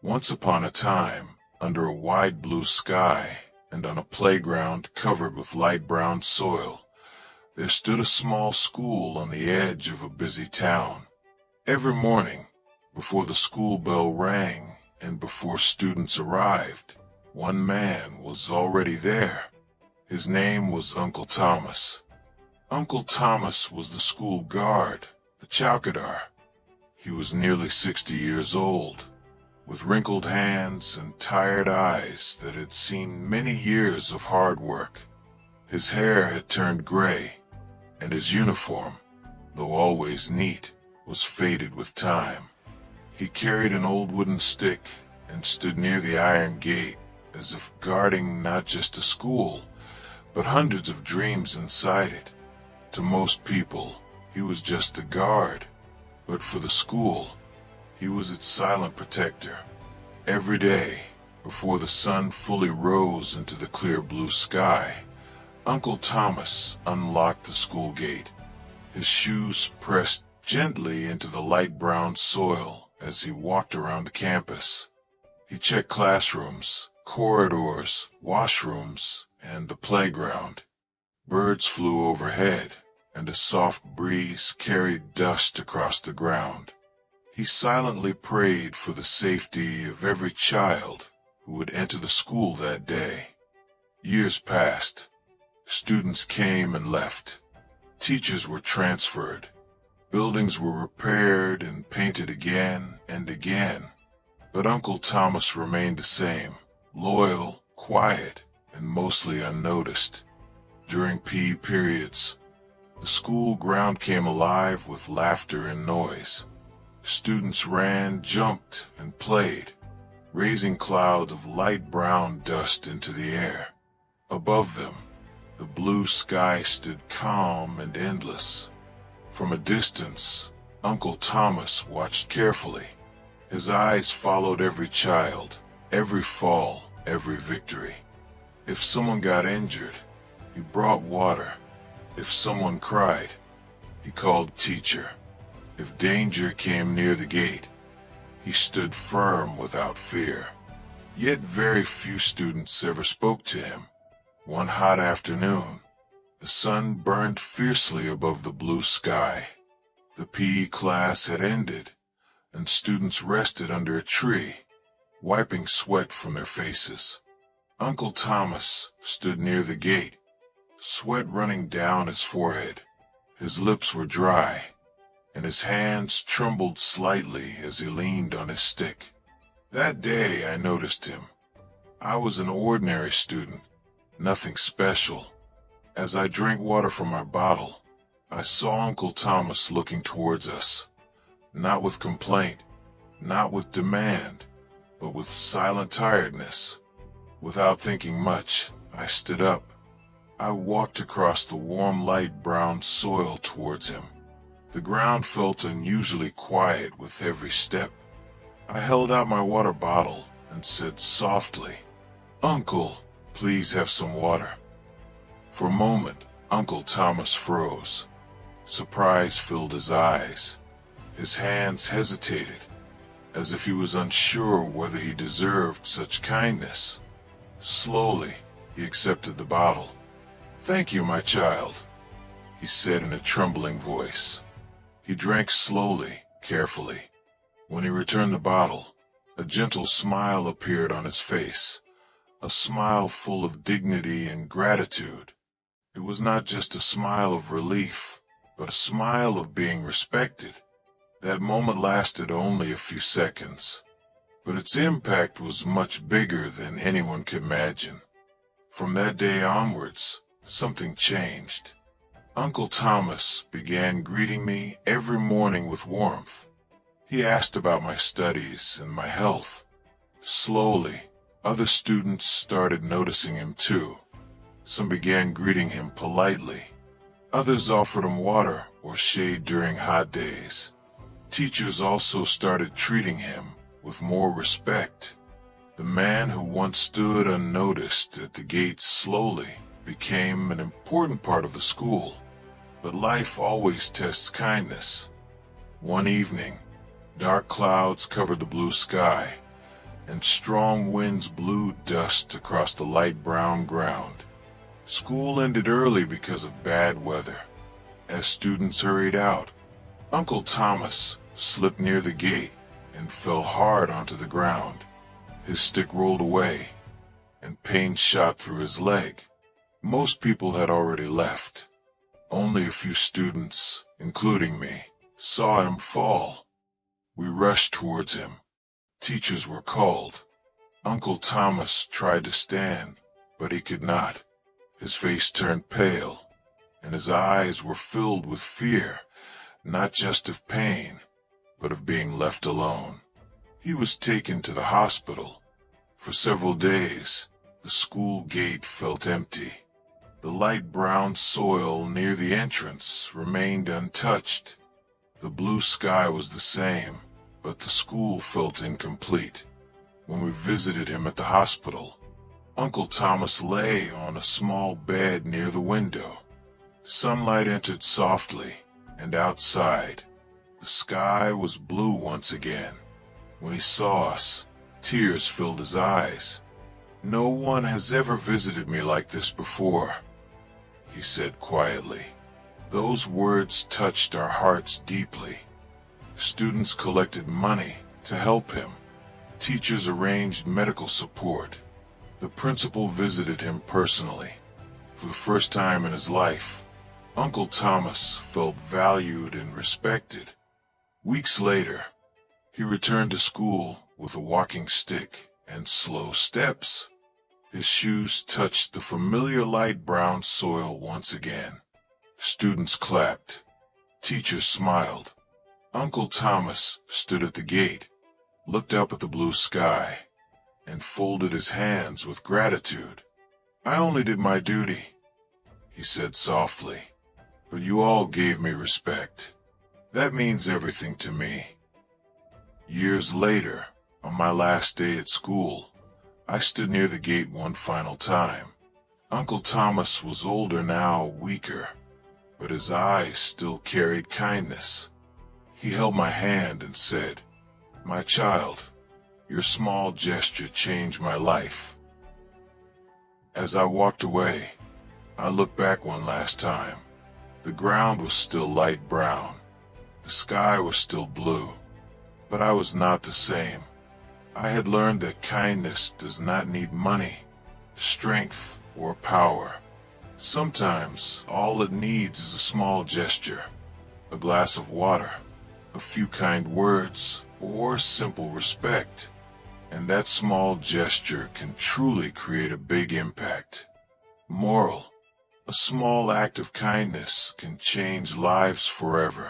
Once upon a time, under a wide blue sky and on a playground covered with light brown soil, there stood a small school on the edge of a busy town. Every morning, before the school bell rang and before students arrived, one man was already there. His name was Uncle Thomas. Uncle Thomas was the school guard, the chowkidar. He was nearly 60 years old, with wrinkled hands and tired eyes that had seen many years of hard work. His hair had turned gray, and his uniform, though always neat, was faded with time. He carried an old wooden stick and stood near the iron gate as if guarding not just a school, but hundreds of dreams inside it. To most people, he was just a guard, but for the school, he was its silent protector. Every day, before the sun fully rose into the clear blue sky, Uncle Thomas unlocked the school gate. His shoes pressed gently into the light brown soil as he walked around the campus. He checked classrooms, corridors, washrooms, and the playground. Birds flew overhead, and a soft breeze carried dust across the ground. He silently prayed for the safety of every child who would enter the school that day. Years passed. Students came and left. Teachers were transferred. Buildings were repaired and painted again and again. But Uncle Thomas remained the same, loyal, quiet, and mostly unnoticed. During PE periods, the school ground came alive with laughter and noise. Students ran, jumped, and played, raising clouds of light brown dust into the air. Above them, the blue sky stood calm and endless. From a distance, Uncle Thomas watched carefully. His eyes followed every child, every fall, every victory. If someone got injured, he brought water. If someone cried, he called teacher. If danger came near the gate, he stood firm without fear. Yet very few students ever spoke to him. One hot afternoon, the sun burned fiercely above the blue sky. The PE class had ended, and students rested under a tree, wiping sweat from their faces. Uncle Thomas stood near the gate, sweat running down his forehead. His lips were dry, and his hands trembled slightly as he leaned on his stick. That day I noticed him. I was an ordinary student, nothing special. As I drank water from my bottle, I saw Uncle Thomas looking towards us, not with complaint, not with demand, but with silent tiredness. Without thinking much, I stood up. I walked across the warm light brown soil towards him. The ground felt unusually quiet with every step. I held out my water bottle and said softly, "Uncle, please have some water." For a moment, Uncle Thomas froze. Surprise filled his eyes. His hands hesitated, as if he was unsure whether he deserved such kindness. Slowly, he accepted the bottle. "Thank you, my child," he said in a trembling voice. He drank slowly, carefully. When he returned the bottle, a gentle smile appeared on his face, a smile full of dignity and gratitude. It was not just a smile of relief, but a smile of being respected. That moment lasted only a few seconds, but its impact was much bigger than anyone could imagine. From that day onwards, something changed. Uncle Thomas began greeting me every morning with warmth. He asked about my studies and my health. Slowly, other students started noticing him too. Some began greeting him politely. Others offered him water or shade during hot days. Teachers also started treating him with more respect. The man who once stood unnoticed at the gate slowly became an important part of the school. But life always tests kindness. One evening, dark clouds covered the blue sky, and strong winds blew dust across the light brown ground. School ended early because of bad weather. As students hurried out, Uncle Thomas slipped near the gate and fell hard onto the ground. His stick rolled away, and pain shot through his leg. Most people had already left. Only a few students, including me, saw him fall. We rushed towards him. Teachers were called. Uncle Thomas tried to stand, but he could not. His face turned pale, and his eyes were filled with fear, not just of pain, but of being left alone. He was taken to the hospital. For several days, the school gate felt empty. The light brown soil near the entrance remained untouched. The blue sky was the same, but the school felt incomplete. When we visited him at the hospital, Uncle Thomas lay on a small bed near the window. Sunlight entered softly, and outside, the sky was blue once again. When he saw us, tears filled his eyes. "No one has ever visited me like this before," he said quietly. Those words touched our hearts deeply. Students collected money to help him. Teachers arranged medical support. The principal visited him personally. For the first time in his life, Uncle Thomas felt valued and respected. Weeks later, he returned to school with a walking stick and slow steps. His shoes touched the familiar light brown soil once again. Students clapped. Teachers smiled. Uncle Thomas stood at the gate, looked up at the blue sky, and folded his hands with gratitude. "I only did my duty," he said softly, "but you all gave me respect. That means everything to me." Years later, on my last day at school, I stood near the gate one final time. Uncle Thomas was older now, weaker, but his eyes still carried kindness. He held my hand and said, "My child, your small gesture changed my life." As I walked away, I looked back one last time. The ground was still light brown. The sky was still blue. But I was not the same. I had learned that kindness does not need money, strength, or power. Sometimes all it needs is a small gesture, a glass of water, a few kind words, or simple respect. And that small gesture can truly create a big impact. Moral: a small act of kindness can change lives forever.